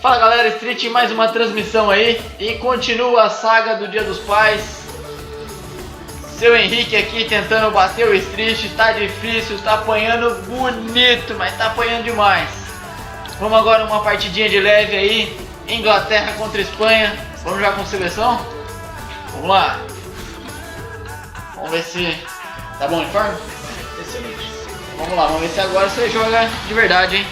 Fala galera, Street, mais uma transmissão aí. E continua a saga do Dia dos Pais. Seu Henrique aqui tentando bater o Street. Tá difícil, tá apanhando bonito, mas tá apanhando demais. Vamos agora uma partidinha de leve aí. Inglaterra contra Espanha. Vamos já com seleção? Vamos lá. Vamos ver se tá bom o uniforme? Excelente. Vamos lá, vamos ver se agora você joga de verdade, hein?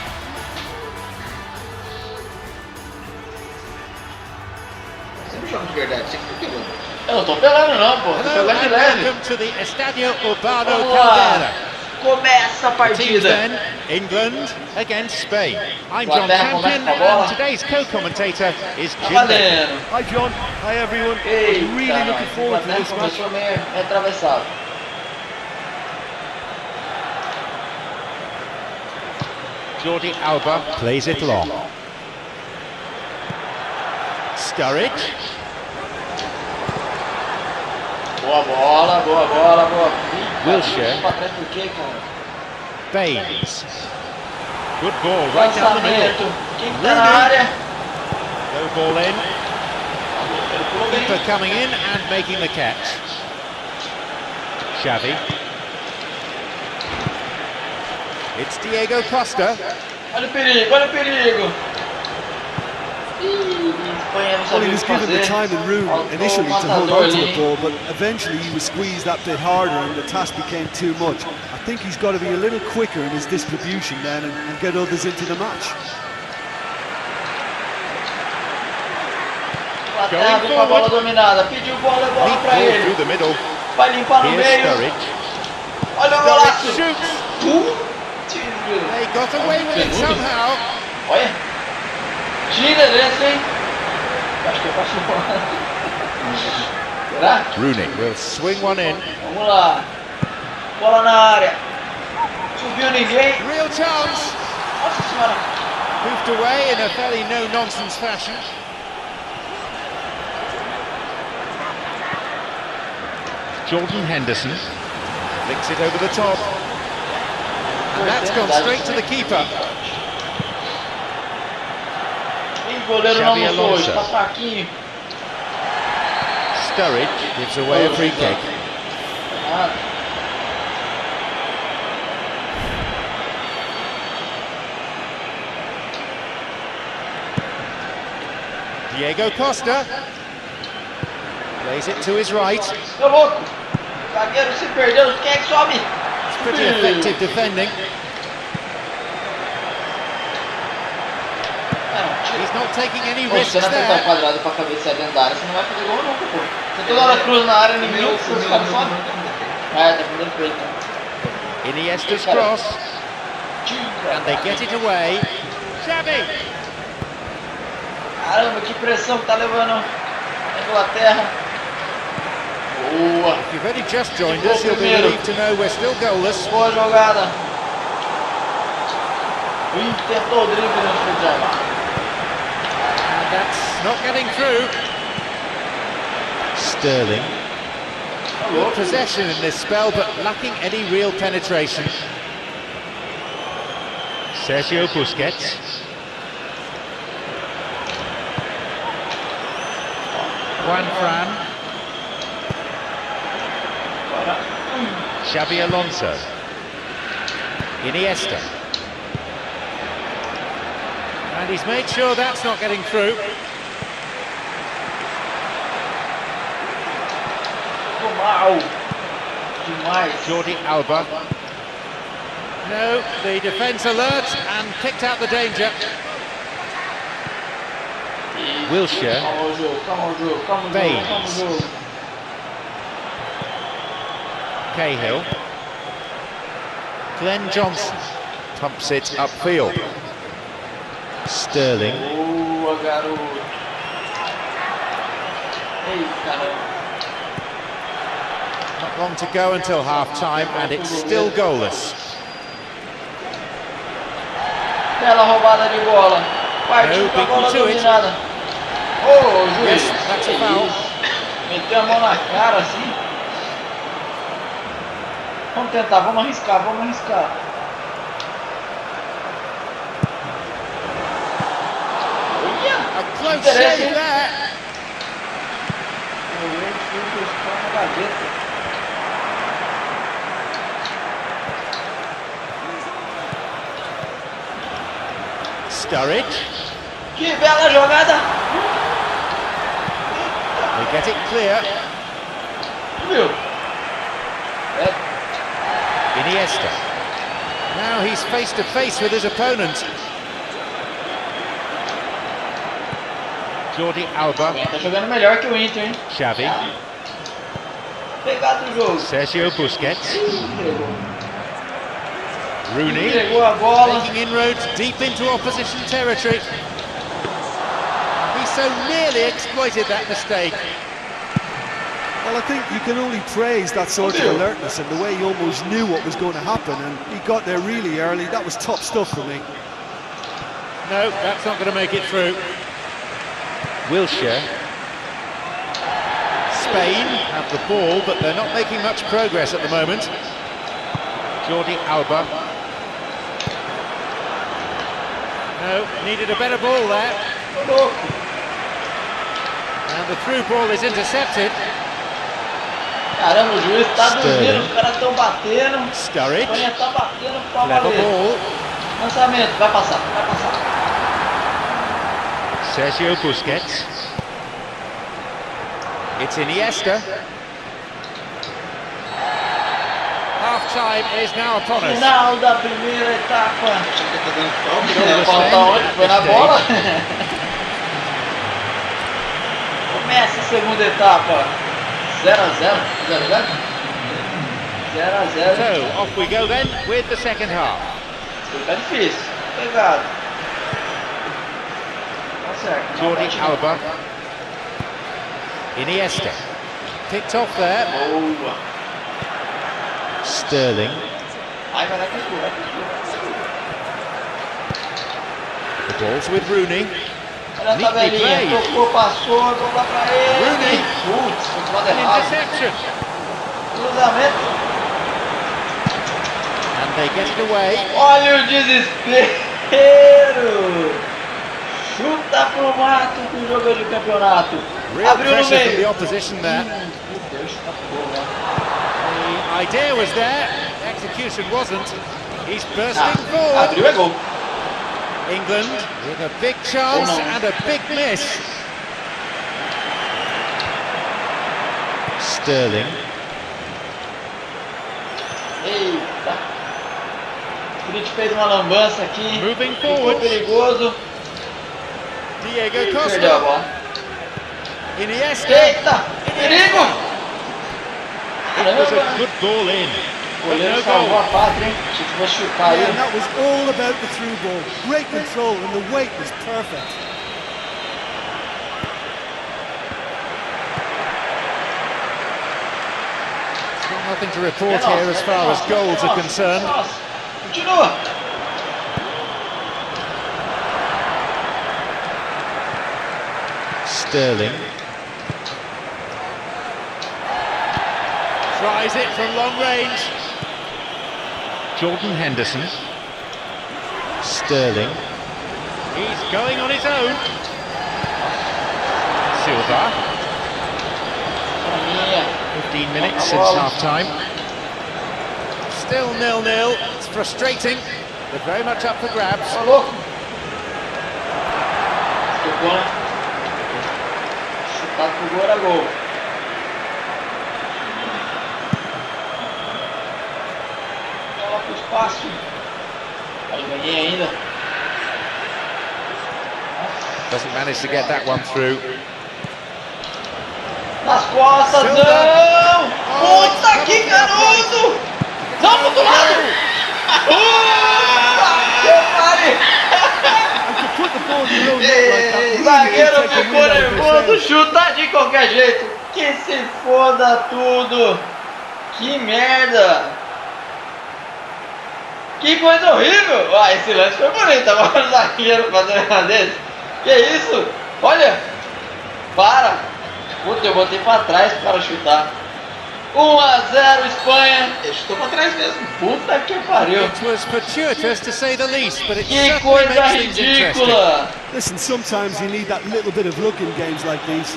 Você não joga de verdade, você que tá pelando. Eu não tô pelando não, pô. Tô jogando de leve. Vamos lá. Começa a partida. England against Spain. I'm John Champion and today's co-commentator is Jim. Hi John, hi everyone. I'm really looking forward to this match. Meio atravessado. Jordi Alba plays it long. Sturridge. Boa bola, boa bola, boa. Wilshere. Pra trás por quê, cara? Baines. Good ball right down the middle. Quem tá na área? No ball in. Keeper coming in and making the catch. Xavi. It's Diego Costa. Olha o perigo, olha o perigo. Well, he was given the time and room initially to hold on to the ball, but eventually he was squeezed that bit harder and the task became too much. I think he's got to be a little quicker in his distribution then and get others into the match. Going com a bola dominada, pediu bola pra ele. Through the middle. Vai limpar no meio. Olha o golaço. They got away with it somehow. Olha. Tira desse, hein? Acho que eu passo bola. Será? Rooney will swing one in. Vamos lá. Bola na área. Subiu ninguém. Real chance. Nossa senhora. Moved away in a fairly no-nonsense fashion. Jordan Henderson flicks it over the top. And that's gone straight to the keeper. O goleiro não lançou hoje, tá fraquinho. Sturridge gives away a free kick. Diego Costa plays it to his right. Meu louco, o zagueiro se perdeu, quem é que sobe? It's pretty effective defending. He's not taking any risks there. Você não apertar o quadrado pra cabecear dentro da área, você não vai fazer gol nunca, pô. Você toda hora cruza na área, ninguém, os caras sobem. Ah, tá primeiro feito. Iniesta's cross. And they get it away. Xavi! Caramba, que pressão que tá levando a Inglaterra. Boa. If you've only just joined us, you'll be relieved to know we're still goalless. Boa jogada. O Inter tentou o drible no futebol. That's not getting through. Sterling. Good possession in this spell, but lacking any real penetration. Sergio Busquets. Juan Fran. Xabi Alonso. Iniesta. And he's made sure that's not getting through. Jordi Alba. No, the defence alert and kicked out the danger. Wilshere. Baines. Cahill. Glenn Johnson pumps it upfield. Sterling. Boa, garoto. Ei, caramba. Not long to go until half-time, and it's still goalless. Bela roubada de bola. Partiu com a bola dominada. Oh, juiz. Yes, that's a foul. Meteu a mão na cara assim. Vamos tentar, vamos arriscar, vamos arriscar. Close interessa, shave hein? there. Sturridge. Que bela jogada! They get it clear. Viu? Iniesta. Now he's face to face with his opponent. Jordi Alba. Tá jogando melhor que o Inter, hein? Xavi. Pegado o jogo. Sergio Busquets. Entregou. Rooney. Entregou a bola. Making inroads deep into opposition territory. He so nearly exploited that mistake. Well, I think you can only praise that sort of alertness and the way he almost knew what was going to happen, and he got there really early. That was top stuff for me. No, that's not going to make it through. Wilshere. Spain have the ball, but they're not making much progress at the moment. Jordi Alba. No, needed a better ball there. And the through ball is intercepted. Caramba, o juiz tá dormindo, os caras estão batendo. A Sturridge. Espanha tá batendo pra Clever valer. ball. Lançamento, vai passar, vai passar. Sergio Busquets. It's Iniesta. Half time is now upon us. Final da primeira etapa. Tá dando falta. Vai faltar onde? Foi na bola? Começa a segunda etapa. 0 a 0. 0 a 0. 0 a 0. So off we go then with the second half. Tá difícil. Pegado. Tá certo. Jordi Alba. Iniesta. Picked off there. Boa. Sterling. Ai, vai que escuro, The ball's with Rooney. Olha a tabelinha. Tocou, passou, vamos lá pra ele. Rooney. Putz, foi pro lado An errado. interception. Cruzamento. And they get it away. Olha o desespero. Chuta pro mato com o jogo de campeonato. Real Abriu no pressure from the meio. opposition there. Meu Deus, tá boa. The idea was there. Execution wasn't. He's bursting forward. Abriu é gol. England with a big chance and a big miss. Sterling. Eita. O Street fez uma lambança aqui. Moving Ficou forward. perigoso. Diego Perdeu a Costa. bola. Iniesta. Eita, perigo. It was a good ball in. O But goleiro no salvou goal. a pátria, hein? Se fosse chutar Yeah, aí. and that was all about the through ball. Great control, and the weight was perfect. Still nothing to report here as far as goals are concerned. Nossa, continua. Sterling. Tries it from long range. Jordan Henderson. Sterling. He's going on his own. Silva. 15 minutes since half-time. Still 0-0. It's frustrating, but very much up for grabs. Ô, louco. Tocou, né? Chutado pro gol, era gol. Bola pro espaço. Aí ganhei ainda. Doesn't manage to get that one through. Nas costas, Silva. não! Oh, Puta que double garoto! Não, pro outro lado! Que pariu! And to put the ball in your own net like that, really Zagueiro take the ficou wind out of his nervoso, sails. chuta de qualquer jeito. Que se foda tudo. Que merda. Que coisa horrível. Ah, esse lance foi bonito. Agora o zagueiro fazendo uma desse. Que isso? Olha. Para. Puta, eu botei pra trás pro cara chutar. 1 a 0 Espanha. Ele chutou pra trás mesmo. Puta que pariu. It was fortuitous to say the least, but it Que certainly coisa makes things interesting. ridícula. Listen, sometimes you need that little bit of luck in games like these.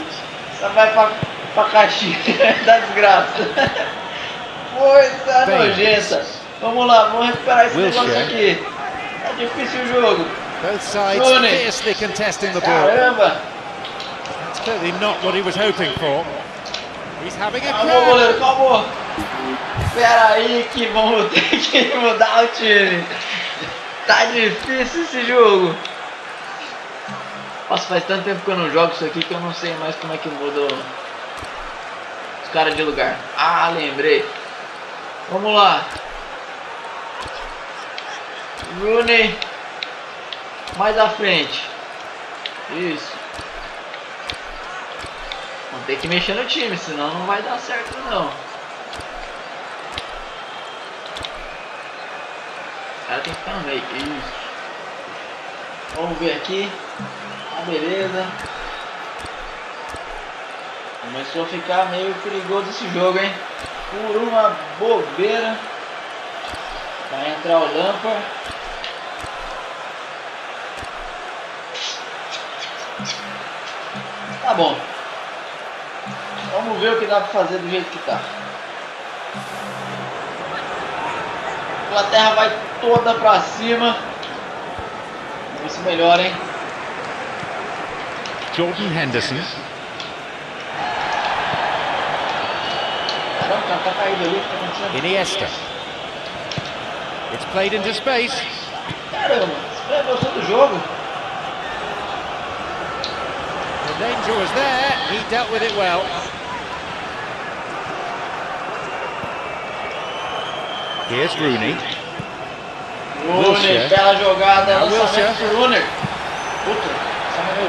Só vai pra caixinha da desgraça. Coisa nojenta. Vamos lá, vamos recuperar esse negócio aqui. Tá difícil o jogo. Both sides fiercely contesting the ball. Caramba. That's clearly not what he was hoping for. He's having a Calma, goleiro, calma. Espera aí que vamos ter que mudar o time. Tá difícil esse jogo. Nossa, faz tanto tempo que eu não jogo isso aqui que eu não sei mais como é que muda os caras de lugar. Ah, lembrei. Vamos lá. Rooney. Mais à frente. Isso. Vamos ter que mexer no time, senão não vai dar certo não. O cara tem que ficar no meio. Isso. Vamos ver aqui. Ah, beleza. Começou a ficar meio perigoso esse jogo, hein? Por uma bobeira. Vai entrar o Lampard. Tá bom. Vamos ver o que dá pra fazer do jeito que tá. A Inglaterra vai toda pra cima. Vamos ver se melhora, hein? Jordan Henderson. Caramba, tá caído ali. Tá acontecendo? Iniesta. It's played into space. Caramba, você foi a emoção do jogo. The danger was there. He dealt with it well. Here's Rooney. Rooney, bela jogada. Now Lançamento pro Rooney. Puta.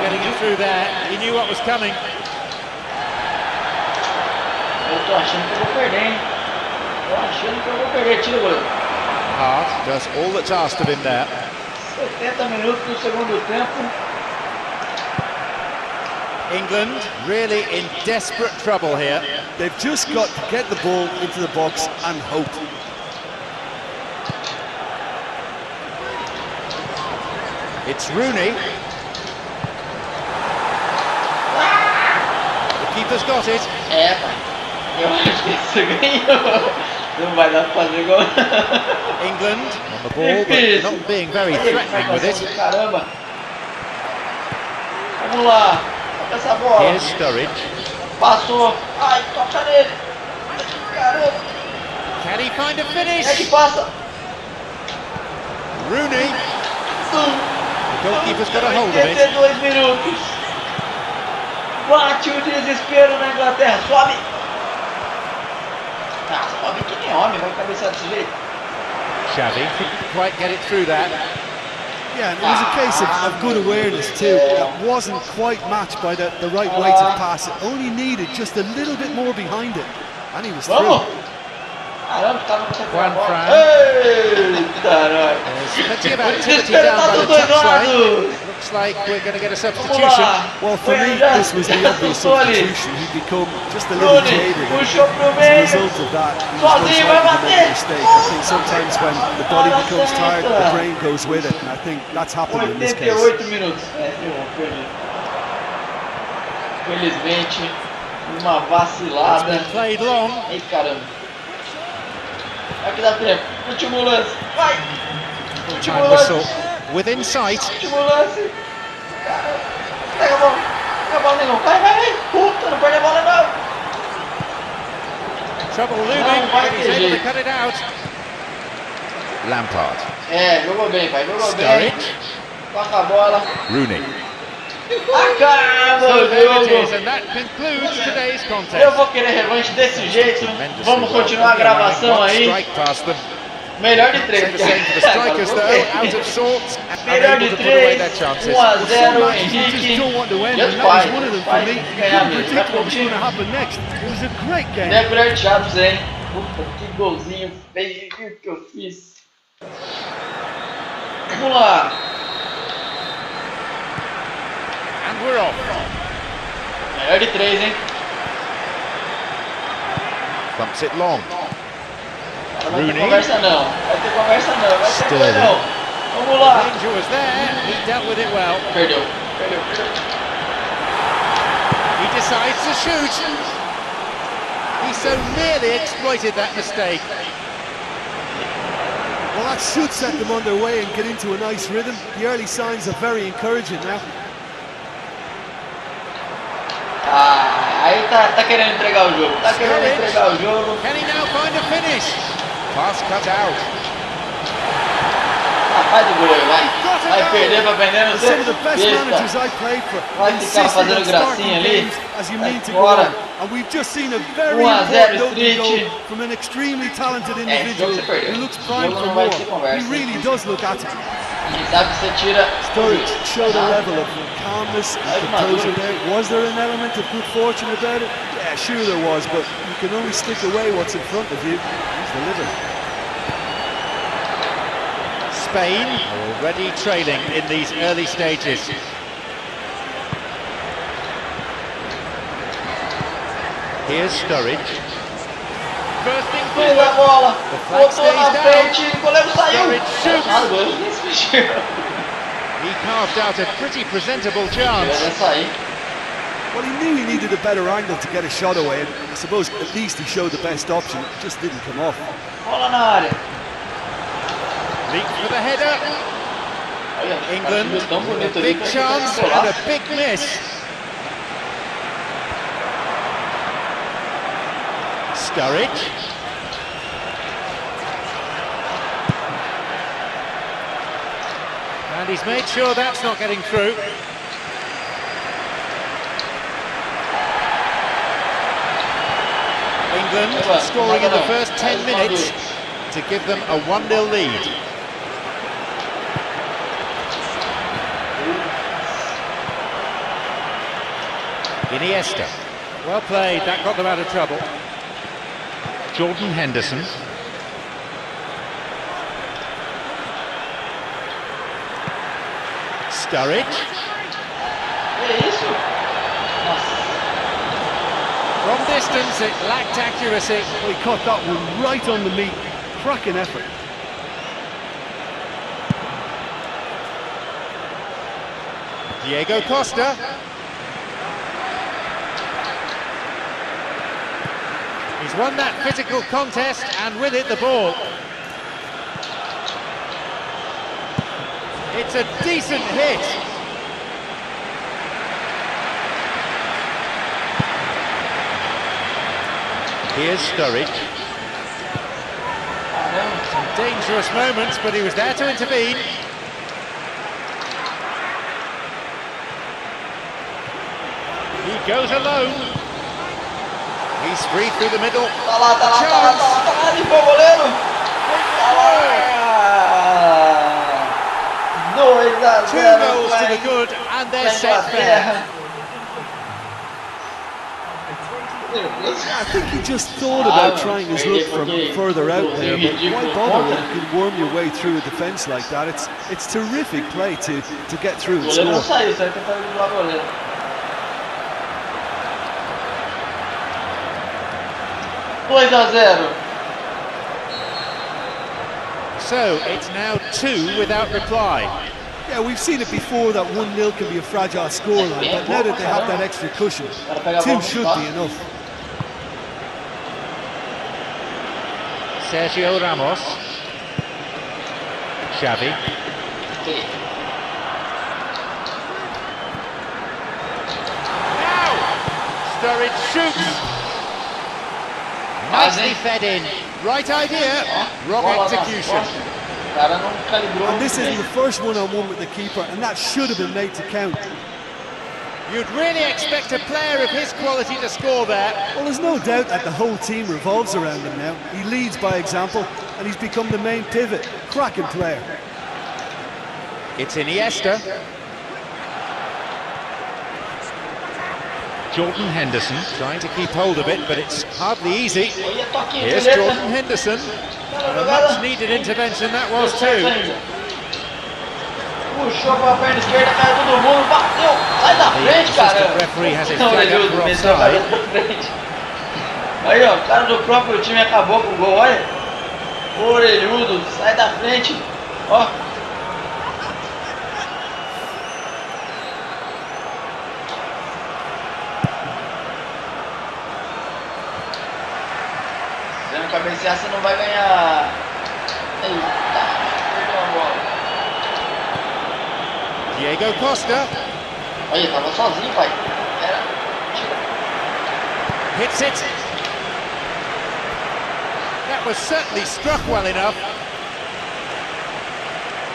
Getting it through there. He knew what was coming. Eu tô achando que eu vou perder, hein? Tô achando que eu vou perder. Tira o goleiro. Hart does all that's asked of him there. 70 minutos do segundo tempo. England really in desperate trouble here. They've just got to get the ball into the box and hope. It's Rooney. The keeper's got it. É, pai. Eu acho que isso ganhou. Não vai dar pra fazer igual. England on the ball, but not being very threatening with it. Caramba. Vamos lá. Toca essa bola. Here's Sturridge. Passou. Ai, toca nele. Caramba. Can he find a finish? É que passa. Rooney. The goalkeeper's got a hold of it. 82 minutos. Bate o desespero na Inglaterra. Sobe. Ah, sobe que nem homem. Vai cabecear desse jeito. Xavi couldn't quite get it through that. Yeah, and it was a case of good awareness too. It wasn't quite matched by the right weight of pass. It only needed just a little bit more behind it. And he was through. Caramba, tá no Juan Fran. Eita, nós. There's plenty of activity down by the touchline. Looks like we're going to get a substitution. Well, for me, this was the obvious substitution. He'd become just a little jaded. And Puxou pro as a meio. result of that, he was Sozinho, vai most likely to make bater. a mistake. I think sometimes when the body becomes tired, the brain goes with it. And I think that's happened in this case. 88 minutos. É, perdi. Felizmente, uma vacilada. It's been played long. Ei, caramba. Vai que dá tempo. Último lance. Vai. Último Time lance. whistle within sight. Último lance. Caramba. Pega a bola. Pega a bola, negão. Vai, vai, vai. Puta, não perde a bola, não. Trouble looming, Não vai but he's ter able to jeito. cut it out. Lampard. É, jogou bem, pai. Jogou bem. Sturridge. Toca a bola. Rooney. Acaba So o there it is, jogo. and that concludes today's Eu contest. vou querer revanche desse jeito. Tremendously Vamos well. continuar a gravação One aí. strike past them. Melhor de Say 3. the same for the strikers though, out of sorts, Melhor unable de to put away 3. their chances. 1 a 0 You just Henrique. don't want to end, Just and that was fine. one of them for Fine. me. You Ganhar couldn't mesmo. predict what was Vai going to happen next. It was a great game. Não é colher de chá pra você, hein? Puta, que golzinho feio que eu fiz. Vamos lá. And we're off. Melhor de 3, hein? Thumps it long. Não vai ter Rooney. conversa não. Vai ter conversa não. Vai ter coisa Sterling. não. Vamos lá. The danger was there, he dealt with it well. Perdeu. He decides to shoot. He so nearly exploited that mistake. Well, that should set them on their way and get into a nice rhythm. The early signs are very encouraging now. Aí tá querendo entregar o jogo. Tá querendo entregar o jogo. Can he now find a finish? Pass cut out. Faz o gol aí, vai. Vai perder pra perder no Some of the best managers seu. I played for Vai ficar fazendo insisted on gracinha starting ali. games as you mean to go Fora. on. And we've just seen a very 1 a 0 important opening Street. goal from an extremely talented Esse individual jogo você perdeu. who looks Esse primed jogo for não vai more. ter conversa. He really does look at it. Quem sabe que você tira. Sturridge showed a level of calmness and composure there. Was there an element of good fortune about it? Yeah, sure there was, but you can only stick away what's in front of you. He's delivered. Spain are already trailing in these early stages. Here's Sturridge. Bursting Fez a forward. bola. The flag Botou na stays frente. O goleiro saiu. Sturridge shoots. Ah, o goleiro nem se mexeu. He carved out a pretty presentable Ele chance. vai sair. Well, he knew he needed a better angle to get a shot away, and I suppose at least he showed the best option. It just didn't come off. Bola na área. Leap for the header. Olha, England, o tão bonito a ali, big que chance vai and a golaço. big miss. Sturridge. And he's made sure that's not getting through. England scoring in the first 10 minutes to give them a 1-0 lead. Iniesta. Well played, that got them out of trouble. Jordan Henderson. Sturridge. É isso? Nossa. From distance, it lacked accuracy. Well, he caught that one right on the meat. Cracking effort. Diego Costa. He's won that physical contest, and with it, the ball. It's a decent hit. Here's Sturridge. Some dangerous moments, but he was there to intervene. He goes alone. He's free through the middle. Tá lá, limpou o goleiro. Tá lá. 2 a 0. 2 goals to the good, and they're set fair. I think he just thought about trying his luck from further out there, but why bother when you can worm your way through a defence like that? It's terrific play to get through and O goleiro não score. saiu, saiu tentando driblar o goleiro. Dois a 0. So it's now 2 without reply. Yeah, we've seen it before that 1-0 can be a fragile scoreline, but now that they have that extra cushion, 2 should be enough. Sergio Ramos. Xavi. Now! Sturridge shoots. Nicely fed in. Right idea, wrong execution. O cara não calibrou. And this isn't the first one-on-one with the keeper, and that should have been made to count. You'd really expect a player of his quality to score there. Well, there's no doubt that the whole team revolves around him now. He leads by example, and he's become the main pivot. Cracking player. It's Iniesta. Jordan Henderson trying to keep hold of it, but it's hardly easy. Olha, toquinho Here's direto. Jordan Henderson. And a much needed intervention that was too. Puxou pra perna esquerda, caiu todo mundo, bateu. Sai da The frente, cara. assistant referee has his Não, flag ele up for meteu a cara offside. na frente. Aí, ó, o cara do próprio time acabou com o gol, olha. Orelhudo, sai da frente. Ó. cabecear, você não vai ganhar. Eita, perdeu a bola. Diego Costa. Olha, tava sozinho, pai. Era. Hits it. That was certainly struck well enough.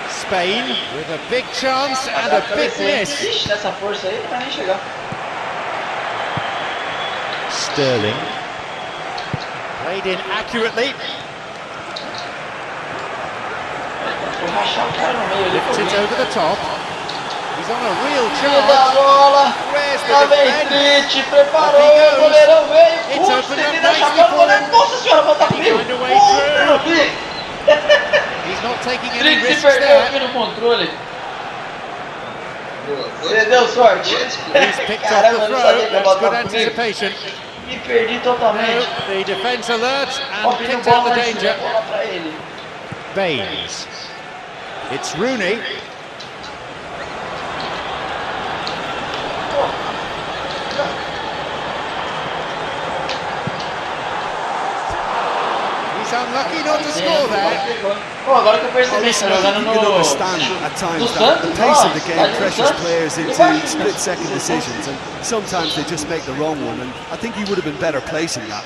Spain with a big chance and a big miss. Ixi, nessa força aí não vai nem chegar. Sterling. Played in accurately. Vou rachar o cara no meio ali. Lifts it over the top. He's on a real Tira da chance. bola. Where's Lá the vem defense? Street, preparou, o goleirão veio. It's Putz, opened up tentei nicely chapéu, o for goleiro. him. Nossa senhora, volta And he frio. found a way through. Street He's not taking any se risks perdeu aqui there. no controle. Você deu sorte. He's picked off Caramba, the eu não sabia throw. que ia That's botar good comigo. anticipation. Me perdi No, totalmente. the defence alert Ó, and pediu picked out bola the lá em cima, danger. bola pra ele. Baines. It's Rooney. He's unlucky not to score there. Pô, agora que eu percebi, Listen, tá I think jogando you can no understand at do times that the Santos, pace ó, of the tá game do pressures Santos. players E into vai. split-second decisions, and sometimes they just make the wrong one, and I think he would have been better placing that.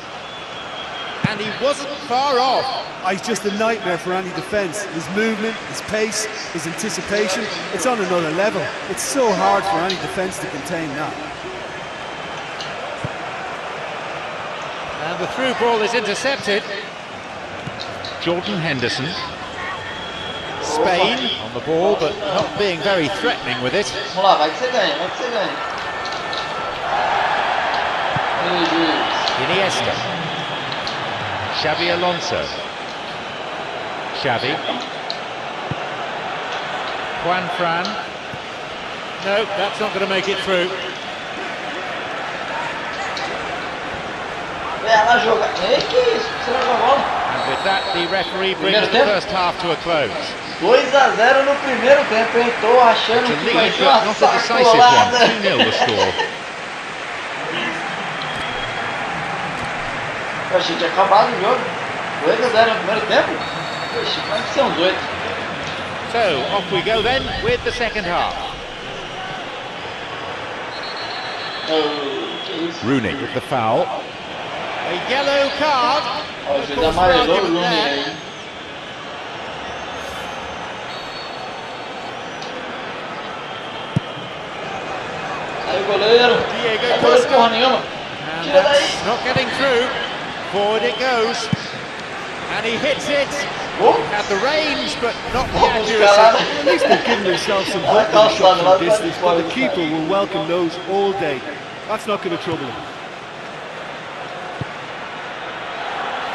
And he wasn't far off. He's just a nightmare for any defence. His movement, his pace, his anticipation, it's on another level. It's so hard for any defence to contain that. And the through ball is intercepted. Jordan Henderson. Spain on the ball, but not being very threatening with it. Vamos lá, vai que você ganha, vai que você ganha. Meu Deus. Iniesta. Xavi Alonso. Xavi. Juan Fran. No, that's not going to make it through. Vai lá jogar. Ei, que isso? Você não jogou bola? And with that, the referee brings the first half to a close. 2-0 no primeiro tempo, hein? Tô achando It's a que vai lead, ser uma but not a decisive one. sacolada. 2-0 the score. Eu achei que tinha acabado o jogo. 2-0 no primeiro tempo? Ixi, vai ser uns 8. So, off we go then with the second half. Oh, que isso? Rooney with the foul. A yellow card. Ó, o Of juiz course, for amarelou o argument Rooney there. aí. Aí o goleiro. Diego Não goleiro porra Costa. nenhuma. And Tira daí. that's not getting through. Forward it goes. And he hits it. Oh, Had the range, but not the vamos accuracy. escalar. At least they've given themselves some Olha a hook with the calçada shots lá from do lado de distance, fora. but the keeper will welcome those all day. That's not going to trouble him.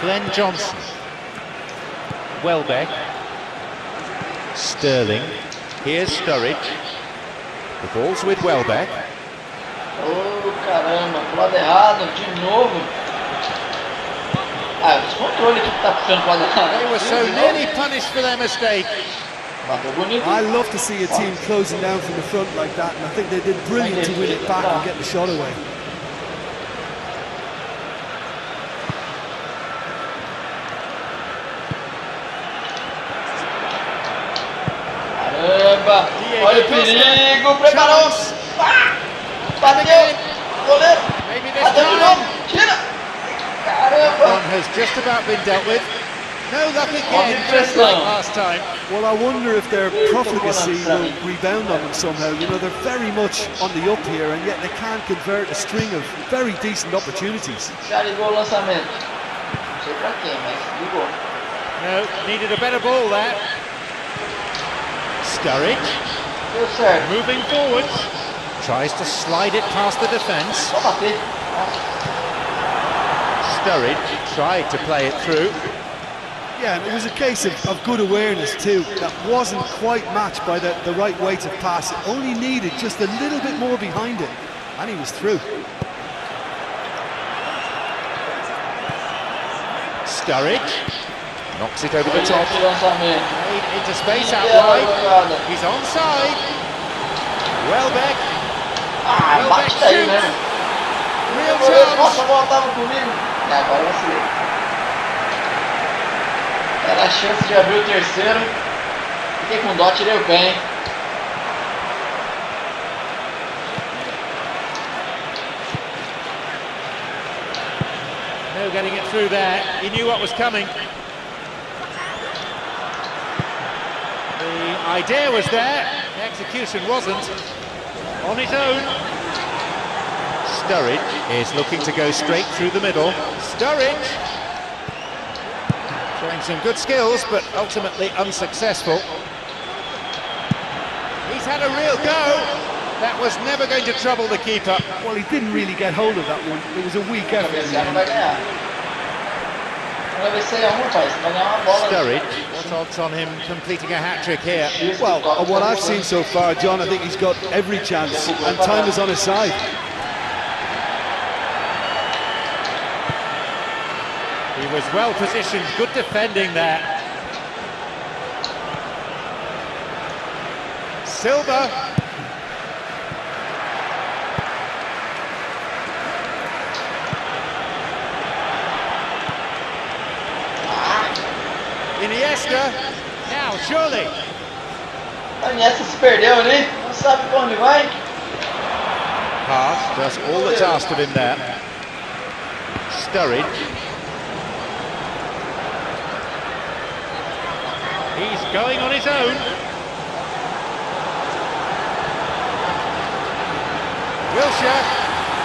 Glenn Johnson. Welbeck. Sterling. Here's Sturridge. The ball's with Welbeck. Oh, caramba, pro lado errado, de novo. Ah, o descontrole que tá puxando pro lado errado. They were so nearly punished for their mistake. Bateu bonito. I love to see a team closing down from the front like that, and I think they did brilliant to win it back and get the shot away. Caramba, olha o perigo, preparou. Ah, bateu, goleiro. Maybe this Bateu de time. novo, tira. Caramba. One has just about been dealt with. No luck again, just like last time. Well, I wonder if their profligacy will rebound on them somehow. You know, they're very much on the up here, and yet they can't convert a string of very decent opportunities. Já ligou o lançamento. Não sei pra quem, mas ligou. No, needed a better ball there. Sturridge, Deu certo. moving forwards. Tries to slide it past the defence. Só bater. Nossa. Sturridge tried to play it through. Yeah, and it was a case of good awareness too. That wasn't quite matched by the right weight of pass. It only needed just a little bit more behind it, and he was through. Sturridge knocks it over the top. Esse lançamento. Played into space out Bela wide. jogada. He's onside. Welbeck. Ah, Welbeck bate daí, né? shoots. Real Nossa, chance. a bola tava comigo. E agora eu vacilei. Era a chance de abrir o terceiro. Fiquei com dó, tirei o pé, hein? No getting it through there. He knew what was coming. The idea was there. The execution wasn't. On his own. Sturridge is looking to go straight through the middle. Sturridge showing some good skills, but ultimately unsuccessful. He's had a real go. That was never going to trouble the keeper. Well, he didn't really get hold of that one. It was a weak effort in the end. Sturridge, what odds on him completing a hat-trick here? Well, on what I've seen so far, John, I think he's got every chance, and time is on his side. He was well positioned, good defending there. Silva. Iniesta. Now, surely. Iniesta se perdeu ali, não sabe pra onde vai. Pass does all that's asked of him there. Sturridge. He's going on his own. Wilshere,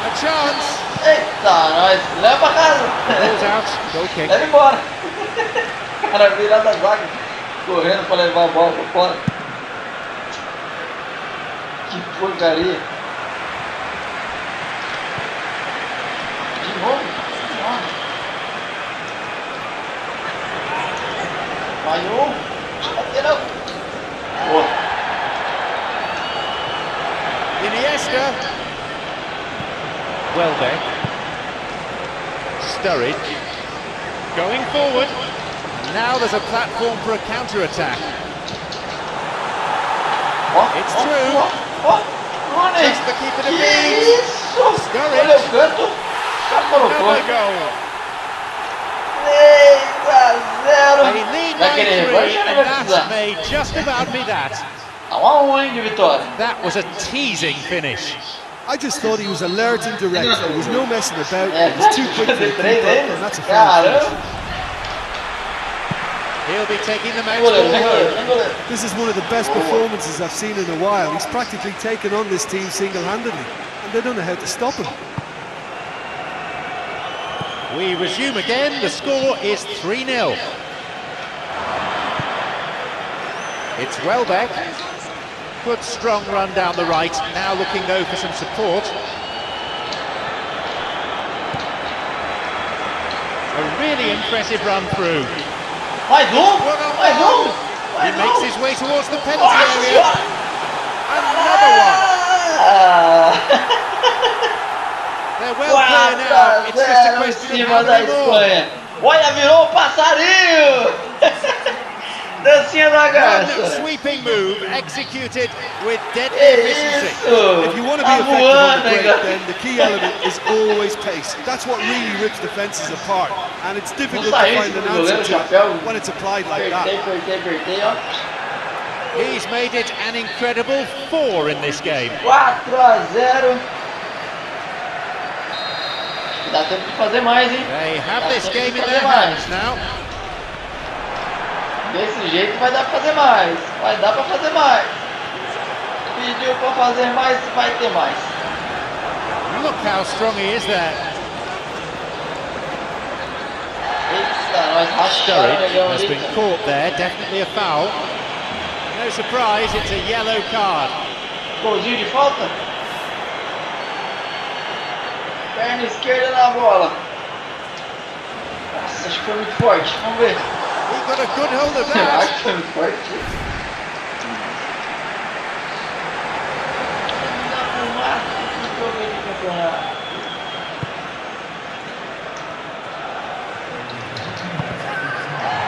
a chance. Eita, nós, leva pra casa. Ball's out, goal kick. Leva embora. Cara, virando a zaga, correndo pra levar a bola pra fora. Que porcaria. De novo? Vai um. Lateral. Boa. Iniesta. Welbeck. Sturridge. Going forward. Now there's a platform for a counter-attack. It's true. Just the keeper to beat. Sturridge. Olha o canto. Já colocou. Another goal. 3-0. They lead Vai by querer 3, revanche ou and vai that precisar? may just about be that. Tá 1-1, hein, de vitória. That was a teasing finish. I just thought he was alert and direct. There was no messing about. It was too quick for the Fazer 3 keeper, deles. and that's a fine Caramba. finish. He'll be taking the match Goleiro, vem forward. goleiro, vem goleiro. This is one of the best performances I've seen in a while. He's practically taken on this team single-handedly, and they don't know how to stop him. We resume again. The score is 3-0. It's Welbeck. Good strong run down the right. Now looking though for some support. A really impressive run through. Mais um, mais um. He Mais makes um. his way towards the penalty Nossa area. senhora. Another one. They're well clear now. It's just a 4-0 em question of cima how da many more. Espanha. Olha, virou um passarinho. Dancinha da One garça. sweeping move executed with deadly Que efficiency. isso? If you want to be Tá effective on voando, the hein, break, cara? then the key element is always pace. That's what really rips defences apart, and it's difficult to saiu find esse an goleiro, answer to chapéu. it when it's applied like that. Apertei, ó. He's made it an incredible 4 in this game. 4-0. Dá tempo de fazer mais, hein? They have Dá this tempo game de in fazer their mais. hands now. Desse jeito vai dar pra fazer mais. Vai dar pra fazer mais. Pediu pra fazer mais, vai ter mais. Look how strong he is there. Eita, nós racharam o Sturridge negão has ali, been cara. caught there, definitely a foul. No surprise, it's a yellow card. Golzinho de falta. Perna esquerda na bola. Nossa, acho que foi muito forte. Vamos ver. He got a good hold of Será that. que foi muito forte? Não dá pro máximo que jogo de campeonato.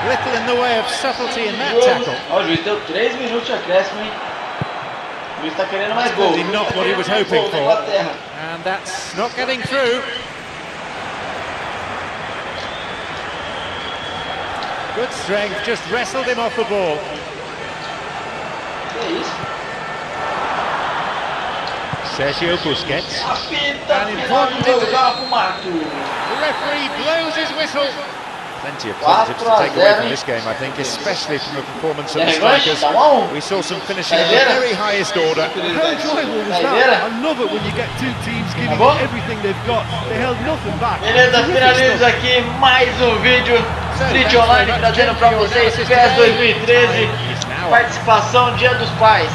Little in the way of subtlety in that Jogo. tackle. Ó, o juiz deu 3 minutos de acréscimo, hein? O juiz tá querendo mais gol. Certainly not what he was hoping Gol da for. Inglaterra. And that's not getting through. Good strength, just wrestled him off the ball. Que isso? Sergio Busquets. Apita, final do jogo, joga pro Marco. The referee blows his whistle. Plenty of positives to take away from this game, I think, especially from the performance of the strikers. We saw some finishing at the very highest order. How enjoyable was that? I love it when you get two teams giving everything they've got. They held nothing back. Beleza, finaliza aqui mais um vídeo Street Online trazendo pra vocês PES 2013, participação Dia dos Pais.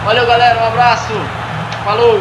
Valeu galera, um abraço, falou!